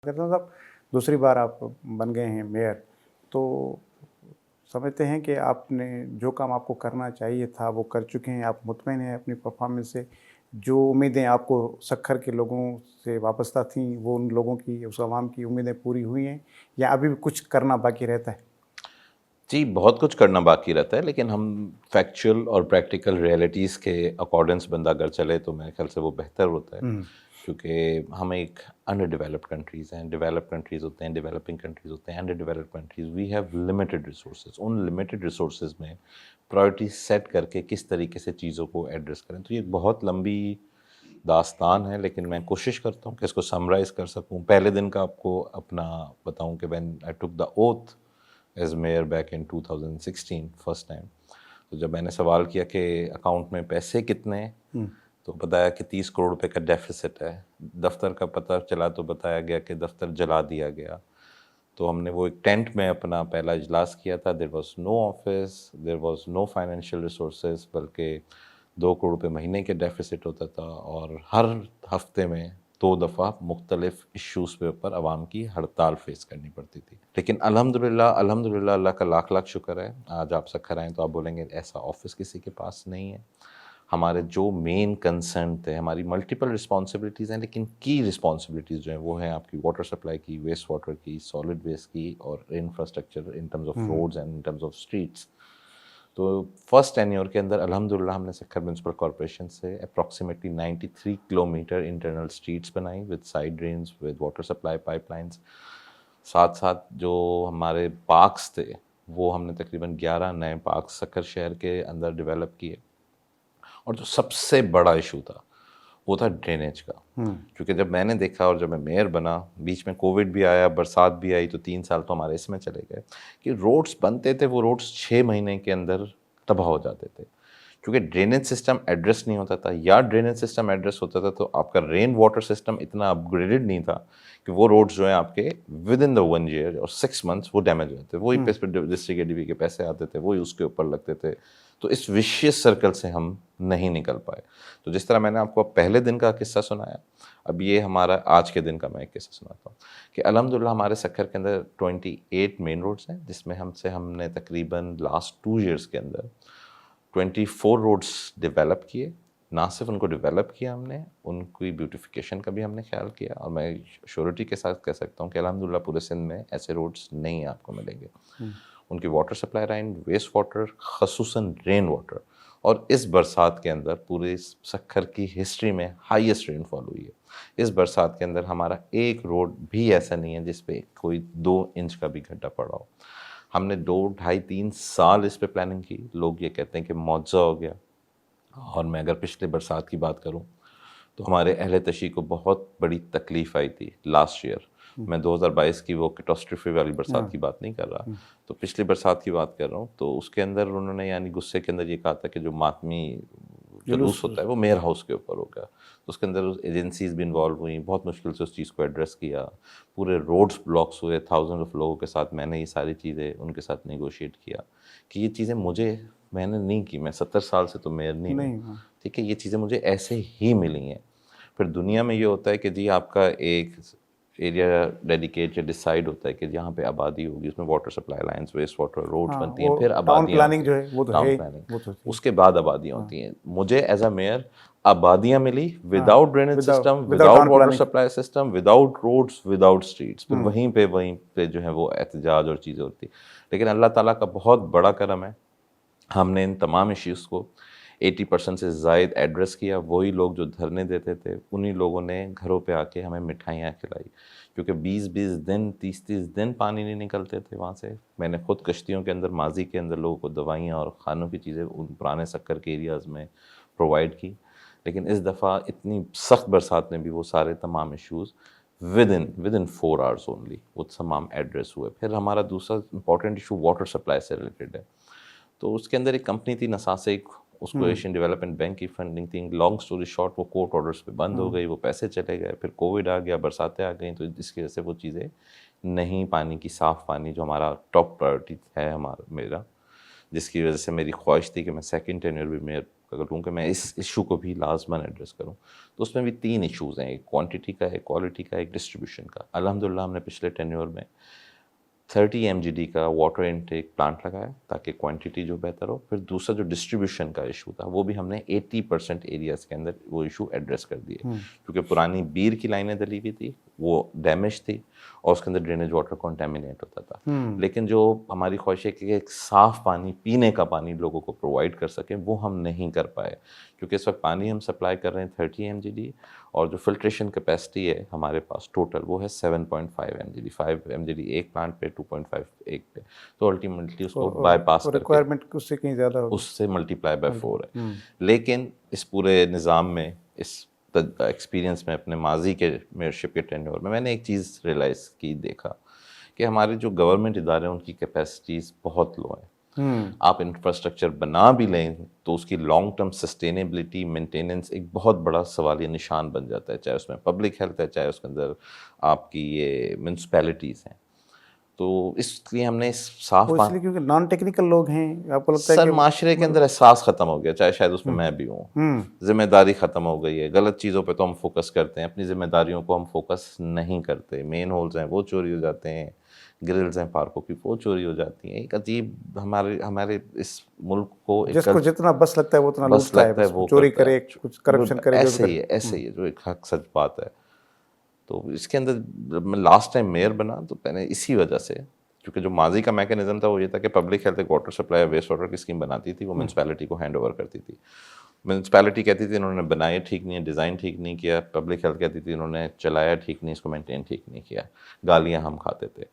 کرتا ہوں صاحب، دوسری بار آپ بن گئے ہیں میئر، تو سمجھتے ہیں کہ آپ نے جو کام آپ کو کرنا چاہیے تھا وہ کر چکے ہیں، آپ مطمئن ہیں اپنی پرفارمنس سے؟ جو امیدیں آپ کو سکھر کے لوگوں سے وابستہ تھیں وہ ان لوگوں کی، اس عوام کی امیدیں پوری ہوئی ہیں یا ابھی بھی کچھ کرنا باقی رہتا ہے؟ جی، بہت کچھ کرنا باقی رہتا ہے، لیکن ہم فیکچوئل اور پریکٹیکل ریئلٹیز کے اکارڈنس بندہ اگر چلے تو میرے خیال سے وہ بہتر ہوتا ہے، کیونکہ ہم ایک انڈر ڈیولپڈ کنٹریز ہیں، ڈیولپڈ کنٹریز ہوتے ہیں، ڈیولپنگ کنٹریز ہوتے ہیں، underdeveloped countries we have limited resources. ان لمیٹڈ ریسورسز میں پرائورٹی سیٹ کر کے کس طریقے سے چیزوں کو ایڈریس کریں، تو یہ ایک بہت لمبی داستان ہے، لیکن میں کوشش کرتا ہوں کہ اس کو سمرائز کر سکوں. پہلے دن کا آپ کو اپنا بتاؤں کہ when I took the oath as mayor back in 2016 first time, تو جب میں نے سوال کیا کہ اکاؤنٹ میں پیسے کتنے ہیں تو بتایا کہ 30 کروڑ روپے کا ڈیفیسٹ ہے. دفتر کا پتہ چلا تو بتایا گیا کہ دفتر جلا دیا گیا. تو ہم نے وہ ایک ٹینٹ میں اپنا پہلا اجلاس کیا تھا. There was no office, there was no financial resources, بلکہ 2 کروڑ روپے مہینے کے ڈیفیسٹ ہوتا تھا، اور ہر ہفتے میں 2 دفعہ مختلف ایشوز پہ اوپر عوام کی ہڑتال فیس کرنی پڑتی تھی. لیکن الحمدللہ اللہ کا لاکھ لاکھ شکر ہے، آج آپ سکھر آئیں تو آپ بولیں گے ایسا آفس کسی کے پاس نہیں ہے. ہمارے جو مین کنسرن تھے، ہماری ملٹیپل رسپانسبلٹیز ہیں، لیکن کی رسپانسبلٹیز جو ہیں وہ ہیں آپ کی واٹر سپلائی کی، ویسٹ واٹر کی، سالڈ ویسٹ کی، اور infrastructure in terms of roads and in terms of streets. تو فرسٹ ٹینیور کے اندر الحمدللہ ہم نے سکھر میونسپل کارپوریشن سے اپروکسیمیٹلی 93 کلومیٹر انٹرنل اسٹریٹس بنائی with side drains, with water supply pipe lines. ساتھ ساتھ جو ہمارے پارکس تھے وہ ہم نے تقریباً 11 نئے پارکس سکھر شہر کے اندر ڈیولپ کیے. اور جو سب سے بڑا ایشو تھا وہ تھا ڈرینیج کا، کیونکہ جب میں نے دیکھا اور جب میں میئر بنا، بیچ میں کووڈ بھی آیا، برسات بھی آئی، تو 3 سال تو ہمارے اس میں چلے گئے کہ روڈس بنتے تھے، وہ روڈس 6 مہینے کے اندر تباہ ہو جاتے تھے، کیونکہ ڈرینیج سسٹم ایڈریس نہیں ہوتا تھا. یا ڈرینیج سسٹم ایڈریس ہوتا تھا تو آپ کا رین واٹر سسٹم اتنا اپ گریڈڈ نہیں تھا کہ وہ روڈز جو ہیں آپ کے ود ان دا 1 ایئر اور 6 منتھس وہ ڈیمیج ہوتے تھے. وہی ڈسٹرکٹ اے ڈی بی کے پیسے آتے تھے، وہی اس کے اوپر لگتے تھے. تو اس وشیس سرکل سے ہم نہیں نکل پائے. تو جس طرح میں نے آپ کو پہلے دن کا قصہ سنایا، اب یہ ہمارا آج کے دن کا میں ایک قصہ سناتا ہوں کہ الحمدللہ ہمارے سکھر کے اندر 28 مین روڈس ہیں، جس میں ہم نے تقریباً لاسٹ 2 ایئرس کے اندر 24 روڈس ڈیولپ کیے. نہ صرف ان کو ڈیولپ کیا ہم نے، ان کی بیوٹیفیکیشن کا بھی ہم نے خیال کیا. اور میں شیورٹی کے ساتھ کہہ سکتا ہوں کہ الحمدللہ پورے سندھ میں ایسے روڈس نہیں آپ کو ملیں گے. ان کی water supply line, waste water, خصوصاً رین واٹر، اور اس برسات کے اندر پورے سکھر کی ہسٹری میں ہائیسٹ رین فال ہوئی ہے. اس برسات کے اندر ہمارا ایک روڈ بھی ایسا نہیں ہے جس پہ کوئی 2 انچ کا بھی گڈھا پڑا ہو. ہم نے 2، 2.5، 3 سال اس پہ پلاننگ کی. لوگ یہ کہتے ہیں کہ معجزہ ہو گیا. اور میں اگر پچھلے برسات کی بات کروں تو ہمارے اہل تشیع کو بہت بڑی تکلیف آئی تھی لاسٹ ایئر. میں 2022 کی وہ کیٹاسٹرفی والی برسات کی بات نہیں کر رہا، تو پچھلی برسات کی بات کر رہا ہوں. تو اس کے اندر انہوں نے یعنی غصے کے اندر یہ کہا تھا کہ جو ماتمی جلوس ہوتا ہے وہ میئر ہاؤس کے اوپر ہوگا. تو اس کے اندر ایجنسیز بھی انوالو ہوئیں، بہت مشکل سے اس چیز کو ایڈریس کیا. پورے روڈز بلاکس ہوئے، تھاؤزنڈ آف لوگوں کے ساتھ میں نے یہ ساری چیزیں ان کے ساتھ نیگوشیٹ کیا کہ یہ چیزیں میں نے نہیں کی. میں 70 سال سے تو میئر نہیں ہوں، ٹھیک ہے، یہ چیزیں مجھے ایسے ہی ملی ہیں. پھر دنیا میں یہ ہوتا ہے کہ جی آپ کا ایک ایریا ڈیڈیکیٹ یا ڈیسائیڈ ہوتا ہے کہ جہاں پہ آبادی ہوگی اس میں water supply lines, waste water, roads بنتی ہیں، پھر آبادیاں پلاننگ جو ہے وہ تو ٹاؤن ہے، پلاننگ، اس کے بعد آبادیاں ہوتی ہیں. مجھے ایز اے میئر آبادیاں ملی without drainage system, without water supply system, without roads, without streets. پھر وہیں پہ جو ہے وہ احتجاج اور چیزیں ہوتی. لیکن اللہ تعالیٰ کا بہت بڑا کرم ہے، ہم نے ان تمام ایشوز کو 80% سے زائد ایڈریس کیا. وہی لوگ جو دھرنے دیتے تھے انہی لوگوں نے گھروں پہ آ کے ہمیں مٹھائیاں کھلائی، کیونکہ 20 دن 30 دن پانی نہیں نکلتے تھے وہاں سے. میں نے خود کشتیوں کے اندر ماضی کے اندر لوگوں کو دوائیاں اور کھانوں کی چیزیں ان پرانے سکر کے ایریاز میں پرووائڈ کی. لیکن اس دفعہ اتنی سخت برسات میں بھی وہ سارے تمام issues with in 4 hours only وہ تمام ایڈریس ہوئے. پھر ہمارا دوسرا امپورٹنٹ ایشو واٹر سپلائی سے ریلیٹڈ ہے. تو اس کے اندر ایک کمپنی تھی نساسک، اس کو ایشین ڈیولپمنٹ بینک کی فنڈنگ تھی. لانگ سٹوری شارٹ وہ کورٹ آرڈرس پہ بند ہو گئی، وہ پیسے چلے گئے. پھر کووڈ آ گیا، برساتیں آ گئیں، تو اس کی وجہ سے وہ چیزیں نہیں، پانی کی صاف پانی جو ہمارا ٹاپ پرائورٹی ہے میرا، جس کی وجہ سے میری خواہش تھی کہ میں سیکنڈ ٹینیور بھی میئر اگر لوں کہ میں اس ایشو کو بھی لازماً ایڈریس کروں تو اس میں بھی 3 ایشوز ہیں، ایک کوانٹٹی کا، ایک کوالٹی کا، ایک ڈسٹریبیوشن کا. الحمدللہ ہم نے پچھلے ٹینیور میں 30 MGD کا واٹر انٹیک پلانٹ لگایا تاکہ کوانٹٹی جو بہتر ہو. پھر دوسرا جو ڈسٹریبیوشن کا ایشو تھا وہ بھی ہم نے 80% ایریاز کے اندر وہ ایشو ایڈریس کر دیے، کیونکہ پرانی بیر کی لائنیں ڈلی ہوئی تھی، وہ ڈیمیج تھی اور اس کے اندر ڈرینیج واٹر کنٹامینیٹ ہوتا تھا. لیکن جو ہماری خواہش ہے کہ ایک صاف پانی، پینے کا پانی لوگوں کو پرووائڈ کر سکیں، وہ ہم نہیں کر پائے، کیونکہ اس وقت پانی ہم سپلائی کر رہے ہیں 30 MGD اور جو فلٹریشن کیپیسٹی ہے ہمارے پاس ٹوٹل وہ ہے 7.5 MGD. 5 MGD ایک پلانٹ پہ، 2.5 ایک پہ، تو الٹیمیٹلی اس کو بائی پاس کر کے ریکوائرمنٹ اس سے کہیں زیادہ ہوگی، اس سے ملٹی پلائی بائی 4 ہے. لیکن اس پورے نظام میں، اس ایکسپیرینس میں، اپنے ماضی کے میئرشپ کے ٹینیور میں نے ایک چیز ریئلائز کی، دیکھا کہ ہمارے جو گورنمنٹ ادارے ہیں ان کی کیپیسٹیز بہت لو ہیں. آپ انفراسٹرکچر بنا بھی لیں تو اس کی لانگ ٹرم سسٹینیبلٹی، مینٹیننس ایک بہت بڑا سوالیہ نشان بن جاتا ہے، چاہے اس میں پبلک ہیلتھ ہے، چاہے اس کے اندر آپ کی یہ میونسپیلٹیز ہیں. تو اس لیے ہم نے اس صاف وہ اس لیے کیونکہ نان ٹیکنیکل لوگ ہیں، آپ کو لگتا ہے سر کہ معاشرے کے اندر احساس ختم ہو گیا، چاہے شاید اس میں بھی ہوں، ذمہ داری ختم ہو گئی ہے. غلط چیزوں پہ تو ہم فوکس کرتے ہیں، اپنی ذمہ داریوں کو ہم فوکس نہیں کرتے. مین ہولز ہیں وہ چوری ہو جاتے ہیں، گرلز ہیں پارکوں کی وہ چوری ہو جاتی ہیں. ایک عجیب ہمارے اس ملک کو جس کو جتنا بس لگتا ہے وہ اتنا بس لوٹتا لگتا ہے، وہ چوری کرتا کرے، ہے. کچھ کرپشن کرے، ایسے ہی ہے، ایسے ہی ہے، جو ایک حق سچ بات ہے. تو اس کے اندر جب میں لاسٹ ٹائم میئر بنا تو میں نے اسی وجہ سے، کیونکہ جو ماضی کا میکینزم تھا وہ یہ تھا کہ پبلک ہیلتھ ایک واٹر سپلائی ویسٹ واٹر کی اسکیم بناتی تھی، وہ میونسپیلٹی کو ہینڈ اوور کرتی تھی. میونسپیلٹی کہتی تھی انہوں نے بنایا ٹھیک نہیں ہے، ڈیزائن ٹھیک نہیں کیا. پبلک ہیلتھ کہتی تھی انہوں نے چلایا ٹھیک نہیں، اس کو مینٹین ٹھیک نہیں کیا. گالیاں ہم کھاتے تھے.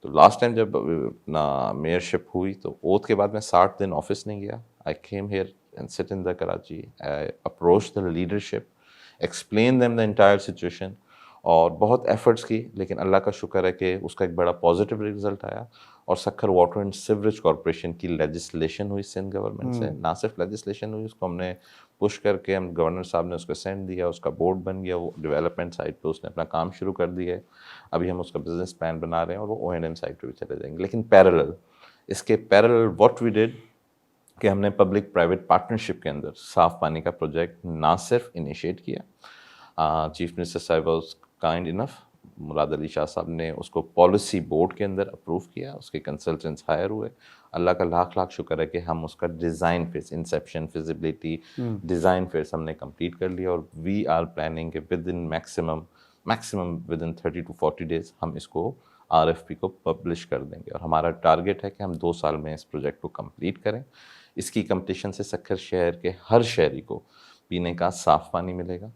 تو لاسٹ ٹائم جب اپنا میئرشپ ہوئی تو اوتھ کے بعد میں 60 دن آفس نہیں گیا. I came here and sit in the Karachi, I approach the leadership, explain them the entire situation, اور بہت ایفرٹس کی. لیکن اللہ کا شکر ہے کہ اس کا ایک بڑا پازیٹیو رزلٹ آیا، اور Sukkur water and sewerage corporation کی لیجسلیشن ہوئی سندھ گورنمنٹ سے. نہ صرف لیجسلیشن ہوئی، اس کو ہم نے پش کر کے، ہم گورنر صاحب نے اس کو سینڈ دیا، اس کا بورڈ بن گیا، وہ ڈیولپمنٹ سائٹ پہ اس نے اپنا کام شروع کر دیا ہے. ابھی ہم اس کا بزنس پلان بنا رہے ہیں اور وہ O&M سائٹ پہ بھی چلے جائیں گے. لیکن پیرلل اس کے پیرلل واٹ وی ڈیڈ کہ ہم نے پبلک پرائیویٹ پارٹنرشپ کے اندر صاف پانی کا پروجیکٹ نہ صرف انیشیٹ کیا، چیف منسٹر صاحب واز کائنڈ انف، مراد علی شاہ صاحب نے اس کو پالیسی بورڈ کے اندر اپروو کیا، اس کے کنسلٹنٹس ہائر ہوئے. اللہ کا لاکھ لاکھ شکر ہے کہ ہم اس کا design phase, inception, feasibility, design phase ہم نے کمپلیٹ کر لیا، اور وی آر پلاننگ کہ with in maximum with in 30 to 40 days ہم اس کو RFP کو پبلش کر دیں گے. اور ہمارا ٹارگیٹ ہے کہ ہم 2 سال میں اس پروجیکٹ کو کمپلیٹ کریں. اس کی کمپلیشن سے سکھر شہر کے ہر شہری کو پینے کا صاف پانی ملے گا،